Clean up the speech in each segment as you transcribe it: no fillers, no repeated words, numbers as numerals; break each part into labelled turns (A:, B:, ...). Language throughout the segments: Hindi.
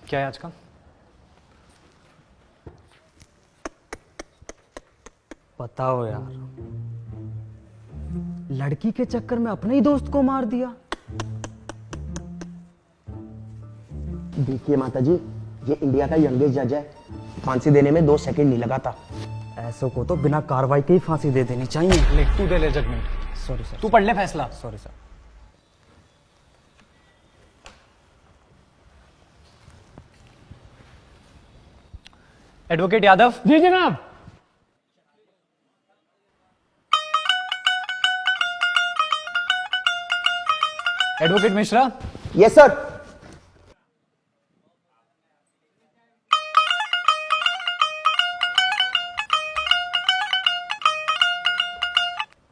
A: क्या है आज का?
B: बताओ यार, लड़की के चक्कर में अपने ही दोस्त को मार दिया।
C: देखिए माता जी, ये इंडिया का यंगेस्ट जज है, फांसी देने में 2 सेकंड नहीं लगा था।
B: ऐसों को तो बिना कार्रवाई के ही फांसी दे देनी चाहिए।
A: ले तू दे ले जजमेंट।
B: Sorry sir.
A: तू पढ़ ले फैसला।
B: Sorry sir.
A: एडवोकेट यादव।
D: जी जनाब।
A: Advocate Mishra.
C: Yes sir.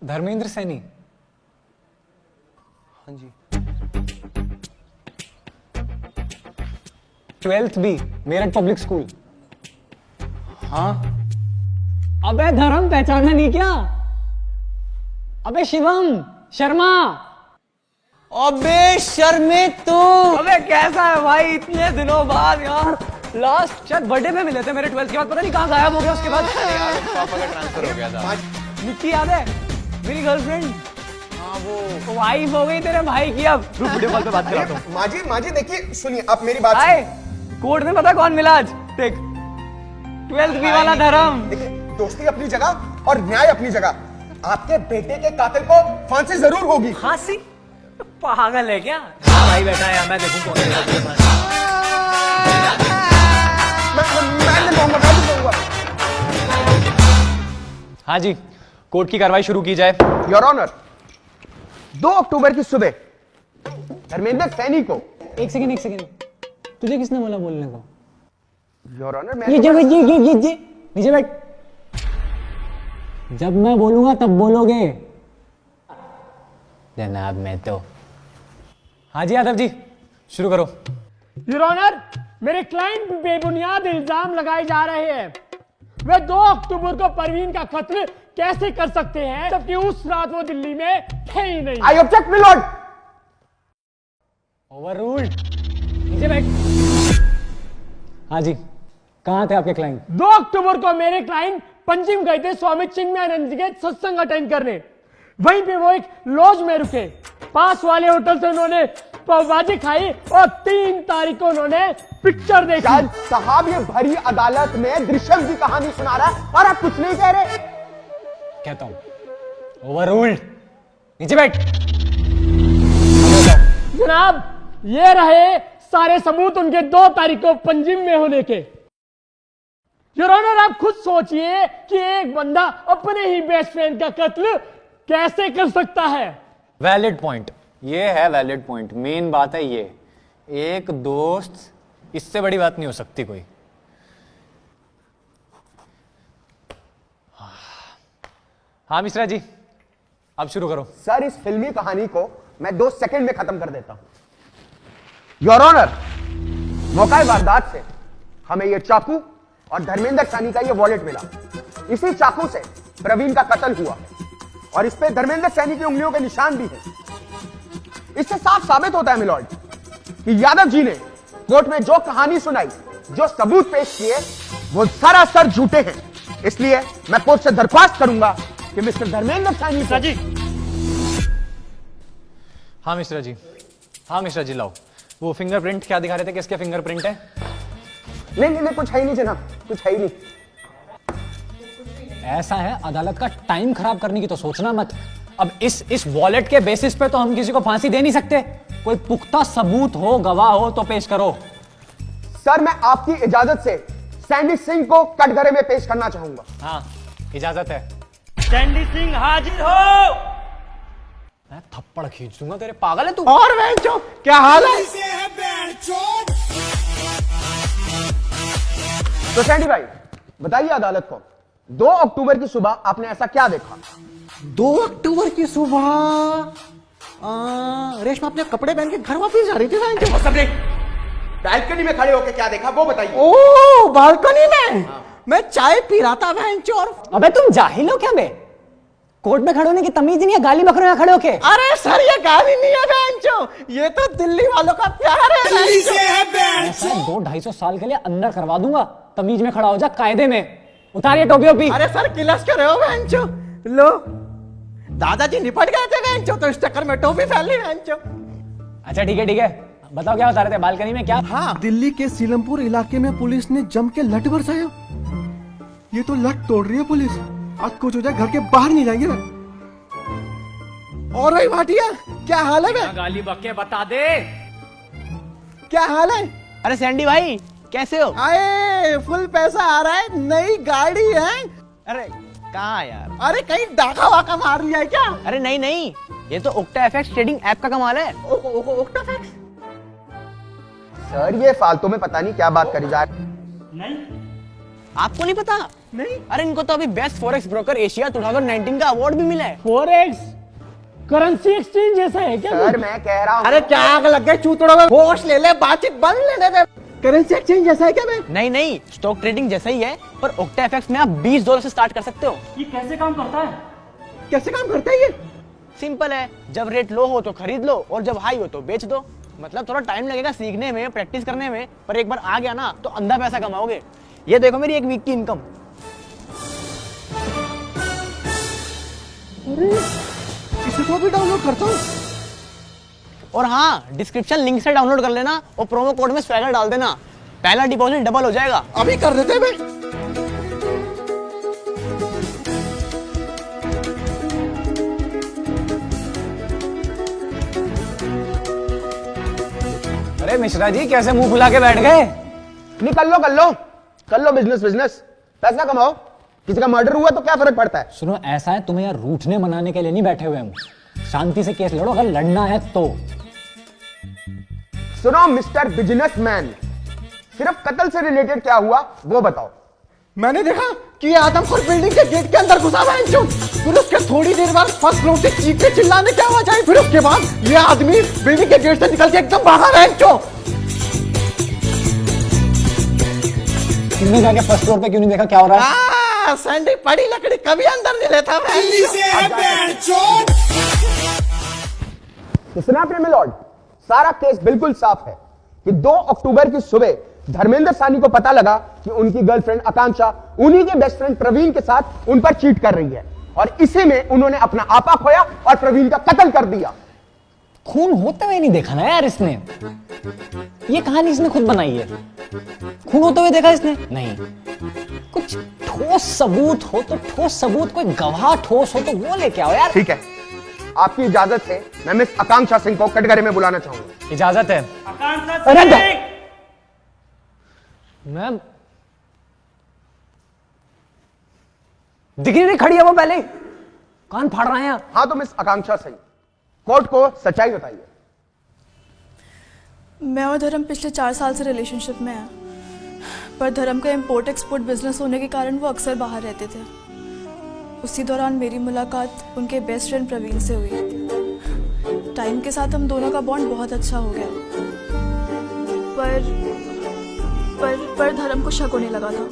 A: Dharmendra Saini.
C: हाँ जी।
A: 12th B, Meerut public school.
C: हाँ
D: अबे धर्म पहचाना नहीं क्या? अबे शिवम शर्मा।
B: अबे शर्मित तू।
A: अबे कैसा है भाई, इतने दिनों बाद यार। लास्ट शायद बर्थडे में मिले थे मेरे 12th के बाद, पता नहीं कहाँ गायब हो गया उसके बाद।
E: पापा का ट्रांसफर हो गया था।
A: निक्की याद है, मेरी गर्लफ्रेंड। हाँ वो वाइफ हो गई तेरे भाई की। अब रुक, वीडियो कॉल पे बात कराता हूँ।
F: माजी देखिए, सुनिए आप मेरी बात
A: आए कोर्ट में पता कौन मिला आज? देख 12th बी वाला धर्म।
F: देखिए, दोस्ती अपनी जगह और न्याय अपनी जगह। आपके बेटे के कातिल को फांसी जरूर होगी।
A: फांसी? पागल है क्या? भाई बैठा है, मैं देखूं कौन है तेरे पास।
F: मैं नहीं दूंगा।
A: हाँ जी, कोर्ट की कार्रवाई शुरू की जाए।
C: योर ऑनर, 2 अक्टूबर की सुबह धर्मेंद्र सैनी को।
D: एक सेकंड, तुझे किसने बोला बोलने को?
C: योर ऑनर, मैं
D: नीचे बैठ। जब मैं बोलूंगा तब बोलोगे।
A: जनाब मैं तो। हाँ जी यादव जी, शुरू करो।
D: योर ऑनर, मेरे क्लाइंट पे बेबुनियाद इल्जाम लगाए जा रहे हैं। वे 2 अक्टूबर को परवीन का कत्ल कैसे कर सकते हैं, जबकि उस रात वो दिल्ली में थे ही नहीं।
C: I object my Lord.
A: Overruled. नीचे बैठ। हाँ जी, कहाँ थे आपके क्लाइंट?
D: 2 अक्टूबर को मेरे क्लाइंट पंजिम गए थे स्वामी चिन्मयानंद जी के सत्संग अटेंड करने। वहीं पे वो एक लॉज में रुके। पास वाले होटल से उन्होंने पावभाजी खाई और 3 तारीख को उन्होंने पिक्चर देखी।
C: जज साहब, ये भरी अदालत में दृश्यम की कहानी सुना रहा है और आप कुछ नहीं कह रहे।
A: कहता हूं ओवररूल्ड। नीचे बैठ।
D: जनाब, ये रहे सारे सबूत उनके 2 तारीख को पंजिम में होने के। योर ऑनर, आप खुद सोचिए कि एक बंदा अपने ही बेस्ट फ्रेंड का कत्ल कैसे कर सकता है।
A: वैलिड पॉइंट, ये है वैलिड पॉइंट। मेन बात है ये, एक दोस्त, इससे बड़ी बात नहीं हो सकती कोई। हाँ मिश्रा जी, अब शुरू करो।
C: सर, इस फिल्मी कहानी को मैं 2 सेकंड में खत्म कर देता हूं। योर ऑनर, मौका वारदात से हमें यह चाकू और धर्मेंद्र सैनी का यह वॉलेट मिला। इसी चाकू से प्रवीण का कत्ल हुआ और इस पे धर्मेंद्र सैनी की उंगलियों के निशान भी हैं। इससे साफ साबित होता है मिलॉर्ड कि यादव जी ने कोर्ट में जो कहानी सुनाई, जो सबूत पेश किए, वो सरासर झूठे हैं। इसलिए मैं कोर्ट से दरख्वास्त करूंगा कि मिस्टर धर्मेंद्र सैनी जी।
A: हाँ मिश्रा जी, हाँ मिश्रा जी, लाओ वो फिंगरप्रिंट। क्या दिखा रहे थे, किसके फिंगरप्रिंट है?
C: नहीं, कुछ है ही नहीं जनाब, कुछ है ही नहीं।
A: ऐसा है, अदालत का टाइम खराब करने की तो सोचना मत। अब इस वॉलेट के बेसिस पे तो हम किसी को फांसी दे नहीं सकते। कोई पुख्ता सबूत हो, गवाह हो तो पेश करो।
C: सर, मैं आपकी इजाजत से सैंडी सिंह को कटघरे में पेश करना चाहूंगा।
A: हाँ, इजाजत है।
D: सैंडी सिंह हाजिर हो।
A: मैं थप्पड़ खींच दूंगा तेरे, पागल है तू?
C: और बेंचो, क्या हाल है? तो सैंडी भाई, बताइए अदालत को, 2 अक्टूबर की सुबह आपने ऐसा क्या देखा?
G: 2 अक्टूबर की सुबह रेशमा अपने कपड़े पहन के घर वापस जा रही थी।
F: बालकनी में खड़े होकर क्या देखा वो बताइए।
G: ओ, बालकनी में मैं चाय पी रहा था बहन चोर।
D: अबे तुम जाहिल हो क्या बे? कोर्ट में खड़े होने की तमीज नहीं है, गाली बक रहे हो खड़े होके।
G: अरे सर, ये गाली नहीं है बहन चो, ये तो दिल्ली वालों का प्यार है।
D: ऐसा
A: 200-250 साल के लिए अंदर करवा दूंगा। तमीज में खड़ा हो जा, कायदे में। उतारिए टोपी ओपी।
G: अरे सर किलस कर रहे हो बहनचो। लो दादाजी निपट गए थे बहनचो, तो इस चक्कर में टोपी फैल ली बहनचो।
A: अच्छा ठीक है, बताओ क्या बता रहे थे बालकनी में? क्या?
G: हाँ
F: दिल्ली के सीलमपुर इलाके में पुलिस ने जम के लठ बरसाया। ये तो लठ तोड़ रही है पुलिस। आज कुछ हो जाए घर के बाहर नहीं जाएंगे ना। और भाई भाटिया क्या हाल है बे?
A: गाली बके बता दे।
F: क्या हाल है?
E: अरे सैंडी भाई कैसे हो?
G: आए फुल पैसा आ रहा है, नई गाड़ी है।
E: अरे कहाँ यार?
G: अरे कहीं डाका वाका मार लिया है क्या?
E: अरे नहीं, ये तो ओक्टा एफएक्स ट्रेडिंग ऐप का कमाल है।
G: ओक्टाफैक्स।
C: सर ये फालतू में पता नहीं क्या बात करी जा रही।
E: आपको नहीं पता?
G: नहीं।
E: अरे इनको तो अभी बेस्ट फॉरेक्स ब्रोकर एशिया 2019 का अवार्ड भी मिला है।
D: फॉरेक्स करेंसी एक्सचेंज जैसा है क्या?
C: सर मैं कह रहा हूँ।
G: अरे क्या आग लग गए चूतड़ों में? होश ले ले, बातचीत बंद लेने दे। करेंसी एक्सचेंज जैसा है क्या बे?
E: नहीं, स्टॉक ट्रेडिंग जैसा ही है, पर ओक्टा एफएक्स में आप $20 से स्टार्ट कर सकते हो।
D: ये कैसे काम करता है?
G: कैसे काम करता है ये?
E: सिंपल है, जब रेट लो हो तो खरीद लो और जब हाई हो तो बेच दो। मतलब थोड़ा टाइम लगेगा सीखने में, प्रैक्टिस करने में, पर एक बार आ गया ना तो अंधा पैसा कमाओगे। ये देखो मेरी एक वीक की इनकम।
G: इसे तो भी डाउनलोड करता हूँ।
E: और हाँ, डिस्क्रिप्शन लिंक से डाउनलोड कर लेना और प्रोमो कोड में स्वैगर डाल देना। पहला डिपॉजिट डबल हो जाएगा।
G: अभी कर देते बे।
A: अरे मिश्रा जी कैसे मुंह फुला के बैठ गए?
C: नहीं कर लो बिजनेस। पैसा कमाओ। किसी का मर्डर हुआ तो क्या फर्क पड़ता है?
A: सुनो, ऐसा है, तुम्हें यार रूठने मनाने के लिए नहीं बैठे हुए हम। शांति से केस लड़ो, अगर लड़ना है तो।
C: सुनो मिस्टर बिजनेसमैन, सिर्फ कत्ल से रिलेटेड क्या हुआ वो बताओ।
G: मैंने देखा कि ये आदमखोर बिल्डिंग के गेट के अंदर घुसा हुआ है जो। फिर उसके थोड़ी देर बाद फर्स्ट फ्लोर से चीखने चिल्लाने क्या आवाज आई। फिर उसके बाद ये आदमी बिल्डिंग के गेट से निकल के एकदम भागा है जो।
A: तुमने जाके फर्स्ट फ्लोर पे क्यों नहीं देखा क्या हो रहा है?
G: सैंडी पड़ी लकड़ी कभी अंदर नहीं लेता।
C: सुना आपने मिलॉर्ड, सारा केस बिल्कुल साफ है कि 2 अक्टूबर की सुबह धर्मेंद्र सानी को पता लगा कि उनकी गर्लफ्रेंड आकांक्षा उन्हीं के बेस्ट फ्रेंड प्रवीण के साथ उन पर चीट कर रही है, और इसी में उन्होंने अपना आपा खोया और प्रवीण का कत्ल कर दिया।
A: खून होते हुए नहीं देखा ना यार इसने। ये कहानी इसने खुद बनाई है। खून होते हुए देखा इसने? नहीं। कुछ ठोस सबूत हो तो ठोस सबूत, कोई गवाह ठोस हो तो वो लेके आओ यार।
C: ठीक है, आपकी इजाजत से मैं मिस आकांक्षा सिंह को कटघरे में बुलाना चाहूंगा।
A: इजाजत है। मैम दिखी नहीं खड़ी है वो, पहले कान फाड़ रहे हैं।
C: हाँ तो मिस आकांक्षा सिंह, कोर्ट को सच्चाई बताइए।
H: मैं और धर्म पिछले 4 साल से रिलेशनशिप में हैं, पर धर्म का इम्पोर्ट एक्सपोर्ट बिजनेस होने के कारण वो अक्सर बाहर रहते थे। उसी दौरान मेरी मुलाकात उनके बेस्ट फ्रेंड प्रवीण से हुई। टाइम के साथ हम दोनों का बॉन्ड बहुत अच्छा हो गया, पर धर्म को शक होने लगा था।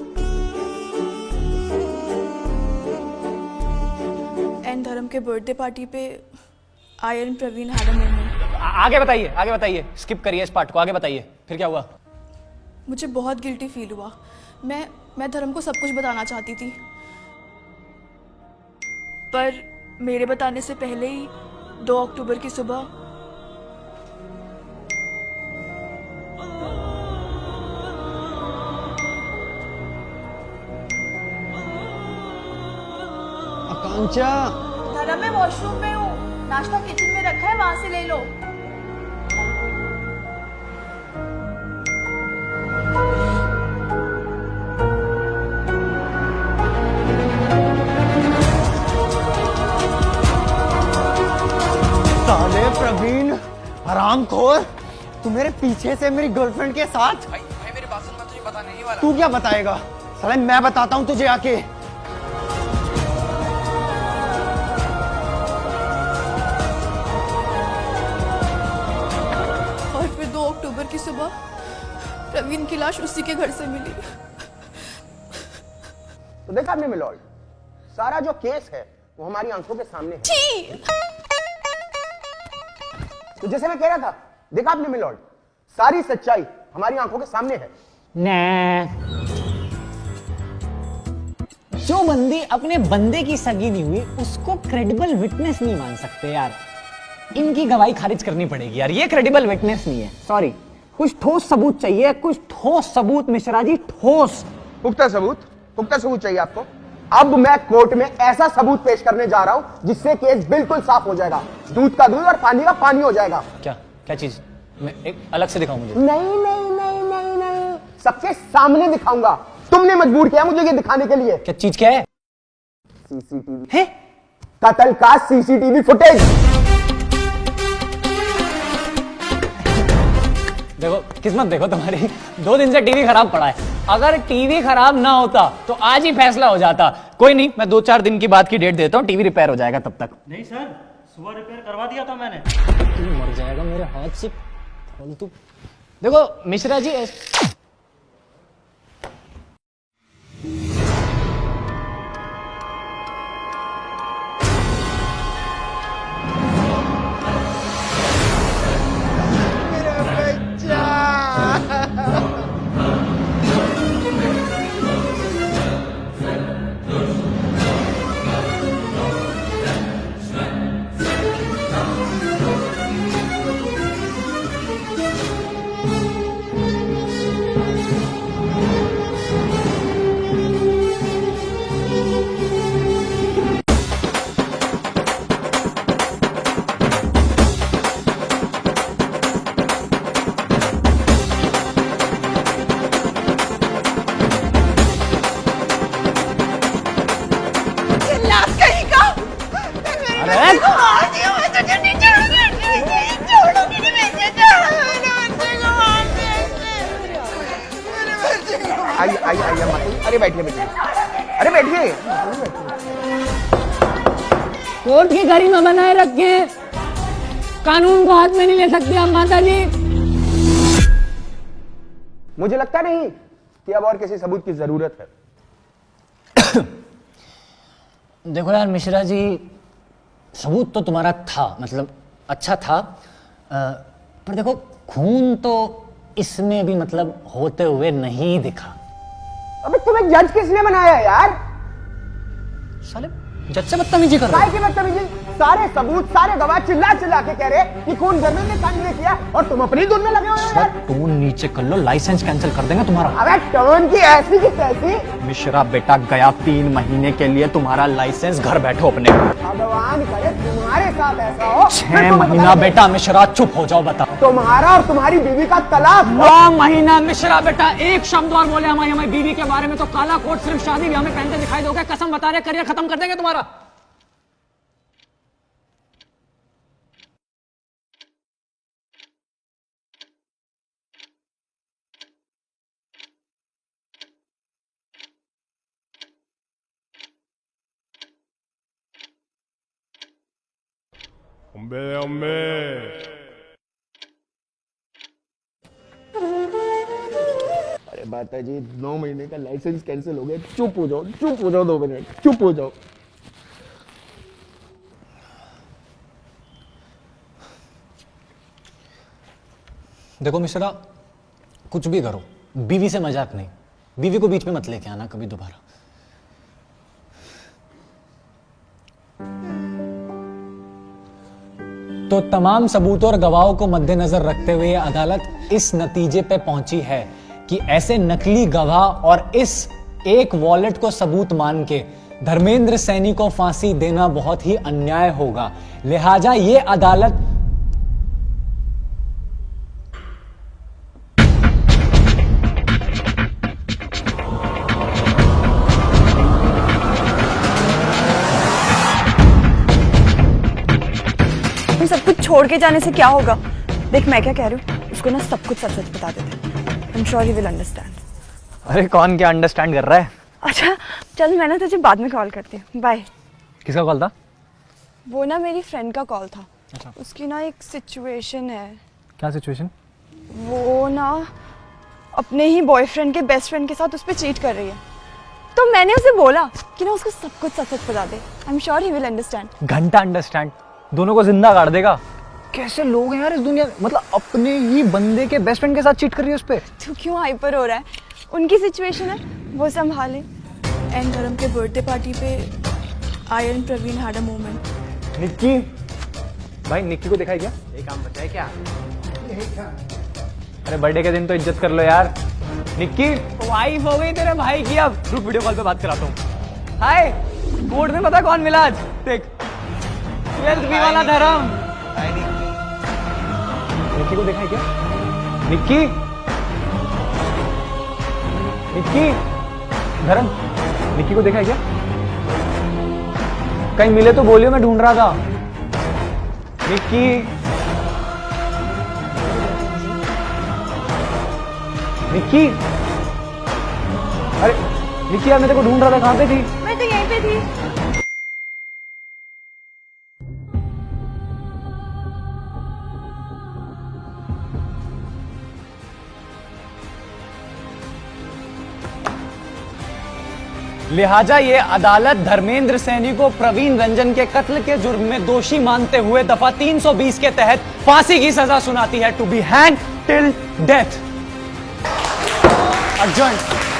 H: एंड धर्म के बर्थडे पार्टी पे I and Praveen had a moment.
A: आगे बताइए, स्किप करिए इस पार्ट को, आगे बताइए फिर क्या हुआ?
H: मुझे बहुत गिल्टी फील हुआ। मैं धर्म को सब कुछ बताना चाहती थी, पर मेरे बताने से पहले ही 2 अक्टूबर की सुबह
E: आकांक्षा,
H: धर्म मैं वॉशरूम में हूँ, नाश्ता किचन में रखा है, वहां से ले लो।
G: साले प्रवीण हरामखोर, तू मेरे पीछे से मेरी गर्लफ्रेंड के साथ।
E: भाई मेरी बात सुन, मैं तुझे बताने ही वाला।
G: तू क्या बताएगा? साले मैं बताता हूँ तुझे आके।
H: और फिर 2 अक्टूबर की सुबह प्रवीण की लाश उसी के घर से मिली।
C: तो देखा आपने मिलॉर्ड, सारा जो केस है वो हमारी आंखों के सामने है। तो जैसे मैं कह रहा था, देखा आपने मिलॉर्ड, सारी सच्चाई हमारी आंखों के सामने है।
A: ने जो बंदी अपने बंदे की सगी नहीं हुई उसको क्रेडिबल विटनेस नहीं मान सकते यार। इनकी गवाही खारिज करनी पड़ेगी यार, ये क्रेडिबल विटनेस नहीं है। सॉरी, कुछ ठोस सबूत चाहिए, कुछ ठोस सबूत मिश्रा जी, ठोस।
C: पुख्ता सबूत चाहिए आपको। अब मैं कोर्ट में ऐसा सबूत पेश करने जा रहा हूं जिससे केस बिल्कुल साफ हो जाएगा, दूध का दूध और पानी का पानी हो जाएगा।
A: क्या क्या चीज? मैं एक अलग से दिखाऊं मुझे?
C: नहीं, सबके सामने दिखाऊंगा। तुमने मजबूर किया मुझे ये दिखाने के लिए।
A: क्या चीज क्या है?
C: सीसीटीवी
A: है?
C: कत्ल का सीसीटीवी फुटेज।
A: देखो किस्मत देखो तुम्हारी, 2 दिन से टीवी खराब पड़ा है। अगर टीवी खराब ना होता तो आज ही फैसला हो जाता। कोई नहीं, मैं 2-4 दिन की बात की डेट देता हूँ, टीवी रिपेयर हो जाएगा तब तक।
B: नहीं सर, सुबह रिपेयर करवा दिया था मैंने।
A: तू मर जाएगा मेरे हाथ से फालतू। देखो मिश्रा जी,
C: आइए मत। अरे बैठिए। अरे बैठिए।
D: कोर्ट की गरिमा बनाए रखे, कानून को हाथ में नहीं ले सकते आप माता जी।
C: मुझे लगता नहीं कि अब और किसी सबूत की जरूरत है।
A: देखो यार मिश्रा जी, सबूत तो तुम्हारा था, मतलब अच्छा था, पर देखो खून तो इसमें भी मतलब होते हुए नहीं दिखा।
C: अबे तुम्हें जज किसने बनाया यार?
A: साले जज से बदतमीजी कर रहे
C: काय की बदतमीजी? सारे सबूत, सारे गवाह चिल्ला के कह रहे कि खून धर्मेंद्र ने कांड ने किया और तुम अपनी धुन में लगे हुए हो यार।
A: टोन नीचे कर लो, लाइसेंस कैंसिल कर देंगे तुम्हारा।
C: अबे टोन की ऐसी की तैसी।
A: मिश्रा बेटा गया 3 महीने के लिए तुम्हारा लाइसेंस, घर बैठो अपने।
C: भगवान करे तुम्हारे साथ ऐसा हो।
A: 6 महीना बेटा मिश्रा, चुप हो जाओ, बता।
C: तुम्हारा और तुम्हारी बीवी का तलाक।
A: 9 महीना मिश्रा बेटा, एक शब्द और बोले हमारी बीवी के बारे में तो काला कोट सिर्फ शादी ब्याह में पहनते दिखाई दोगे। कसम बता रहे, करियर खत्म कर देंगे तुम्हारा।
C: अरे माता जी, 9 महीने का लाइसेंस कैंसिल हो गया। चुप हो जाओ 2 मिनट, चुप हो जाओ।
A: देखो मिश्रा, कुछ भी करो, बीवी से मजाक नहीं। बीवी को बीच में मत लेके आना कभी दोबारा। तो तमाम सबूतों और गवाहों को मद्देनजर रखते हुए अदालत इस नतीजे पे पहुंची है कि ऐसे नकली गवाह और इस एक वॉलेट को सबूत मान के धर्मेंद्र सैनी को फांसी देना बहुत ही अन्याय होगा। लिहाजा ये अदालत
H: सब कुछ छोड़ के जाने से क्या होगा? देख मैं क्या कह रही हूँ, उसको ना सब कुछ सच बता देते। आई am sure he will understand.
E: अरे कौन क्या अंडरस्टैंड कर रहा है?
H: अच्छा चल, मैं ना तुझे बाद में कॉल करती हूँ। बाय।
E: किसका कॉल था?
H: वो ना मेरी फ्रेंड का कॉल था।
E: अच्छा।
H: उसकी ना एक सिचुएशन है।
E: क्या सिचुएशन?
H: वो ना अपने ही बॉयफ्रेंड के बेस्ट फ्रेंड के साथ उस पर चीट कर रही है। तो मैंने उसे बोला कि ना उसको सब कुछ सच बता दे। I am sure he will understand.
E: घंटा अंडरस्टैंड, दोनों को जिंदा गाड़ देगा।
A: कैसे लोग हैं यार इस दुनिया में, मतलब अपने ही बंदे के बेस्ट फ्रेंड के साथ चीट कर रही है उस पे।
H: तू क्यों हाइपर हो रहा है? उनकी सिचुएशन है, वो संभाले। एंड धर्म के बर्थडे पार्टी पे I and Praveen had a moment.
A: Nikki भाई, निक्की को दिखाई क्या?
E: एक काम बचा है क्या?
A: अरे बर्थडे के दिन तो इज्जत कर लो यार। निक्की
E: वाइफ हो गई तेरे भाई की, अब रुक वीडियो कॉल पे बात कराता हूँ। हाय, कोर्ट में पता कौन मिला आज? देख, 12th बी वाला धर्म।
A: निक्की को दिखाई क्या? निक्की निक्की धर्म, निक्की को दिखाई क्या? कहीं मिले तो बोलियो, मैं ढूंढ रहा था। निक्की निक्की, अरे निक्की यार, मैं तेरे को ढूंढ रहा था, कहाँ पे थी?
H: मैं तो यहीं पे थी।
A: लिहाजा ये अदालत धर्मेंद्र सैनी को प्रवीण रंजन के कत्ल के जुर्म में दोषी मानते हुए दफा 320 के तहत फांसी की सजा सुनाती है, to be hang till death. Urgent.